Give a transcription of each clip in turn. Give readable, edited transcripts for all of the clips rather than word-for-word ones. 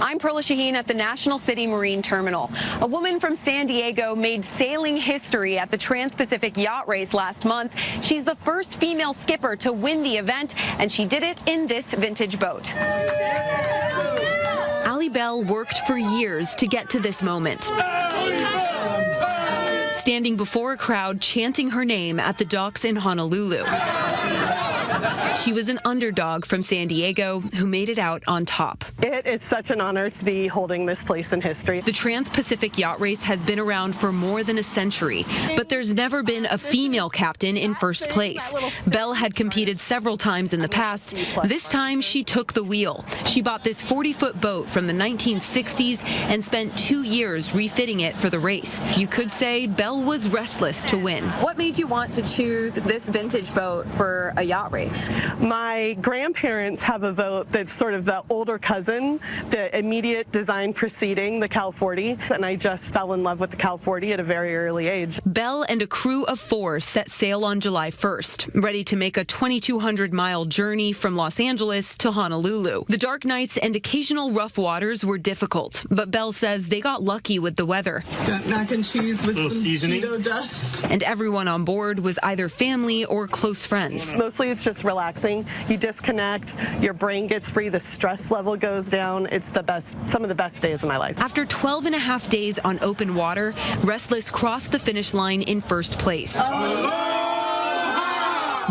I'm Perla Shaheen at the National City Marine Terminal. A woman from San Diego made sailing history at the Transpacific Yacht Race last month. She's the first female skipper to win the event, and she did it in this vintage boat. Allie Bell worked for years to get to this moment. Standing before a crowd chanting her name at the docks in Honolulu. She was an underdog from San Diego who made it out on top. It is such an honor to be holding this place in history. The Transpacific Yacht Race has been around for more than a century, but there's never been a female captain in first place. Bell had competed several times in the past. This time she took the wheel. She bought this 40-foot boat from the 1960s and spent 2 years refitting it for the race. You could say Bell was restless to win. What made you want to choose this vintage boat for a yacht race? My grandparents have a boat that's sort of the older cousin, the immediate design preceding the Cal 40, and I just fell in love with the Cal 40 at a very early age. Bell and a crew of 4 set sail on July 1st, ready to make a 2,200-mile journey from Los Angeles to Honolulu. The dark nights and occasional rough waters were difficult, but Bell says they got lucky with the weather. Got mac and cheese with some seasoning. Cheeto dust. And everyone on board was either family or close friends. Mostly it's just relaxing. You disconnect, your brain gets free, the stress level goes down. It's the best, some of the best days of my life. After 12 and a half days on open water, Restless crossed the finish line in first place.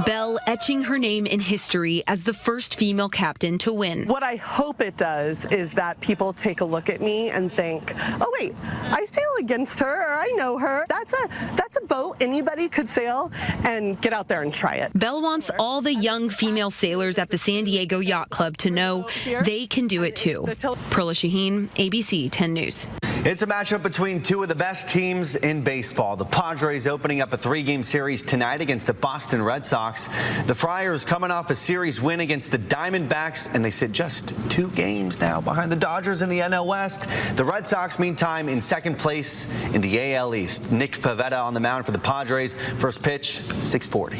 Bell etching her name in history as the first female captain to win. What I hope it does is that people take a look at me and think, oh wait, I sail against her, or I know her. That's a boat anybody could sail, and get out there and try it. Bell wants all the young female sailors at the San Diego Yacht Club to know they can do it too. Perla Shaheen, ABC 10 News. It's a matchup between two of the best teams in baseball. The Padres opening up a 3-game series tonight against the Boston Red Sox. The Friars coming off a series win against the Diamondbacks, and they sit just 2 games now behind the Dodgers in the NL West. The Red Sox, meantime, in second place in the AL East. Nick Pivetta on the mound for the Padres. First pitch, 6:40.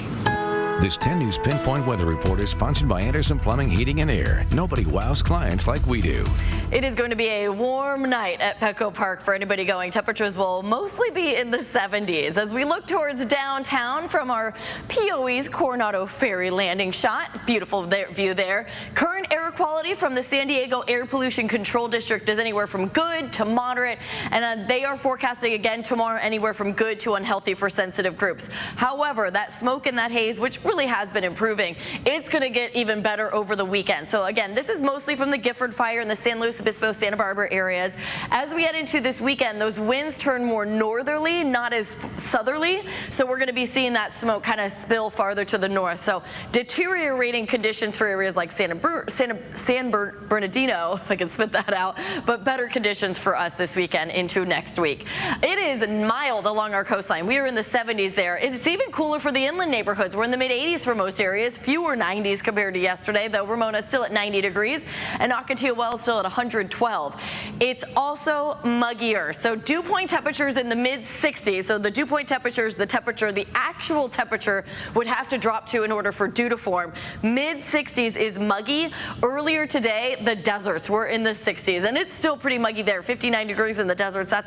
This 10 News Pinpoint Weather Report is sponsored by Anderson Plumbing, Heating, and Air. Nobody wows clients like we do. It is going to be a warm night at Petco Park for anybody going. Temperatures will mostly be in the 70s. As we look towards downtown from our POE's Coronado Ferry landing shot, beautiful view there. Current air quality from the San Diego Air Pollution Control District is anywhere from good to moderate, and they are forecasting again tomorrow anywhere from good to unhealthy for sensitive groups. However, that smoke and that haze, which really has been improving, it's going to get even better over the weekend. So again, this is mostly from the Gifford fire in the San Luis Obispo, Santa Barbara areas. As we head into this weekend, those winds turn more northerly, not as southerly. So we're going to be seeing that smoke kind of spill farther to the north. So deteriorating conditions for areas like San Bernardino, if I can spit that out, but better conditions for us this weekend into next week. It is mild along our coastline. We are in the 70s there. It's even cooler for the inland neighborhoods. We're in the mid-80s for most areas, fewer 90s compared to yesterday, though Ramona still at 90 degrees and Ocotillo Wells still at 112. It's also muggier, so dew point temperatures in the mid-60s. So the dew point temperatures, the actual temperature would have to drop to in order for dew to form. Mid-60s is muggy. Earlier today, the deserts were in the 60s, and it's still pretty muggy there. 59 degrees in the deserts. That's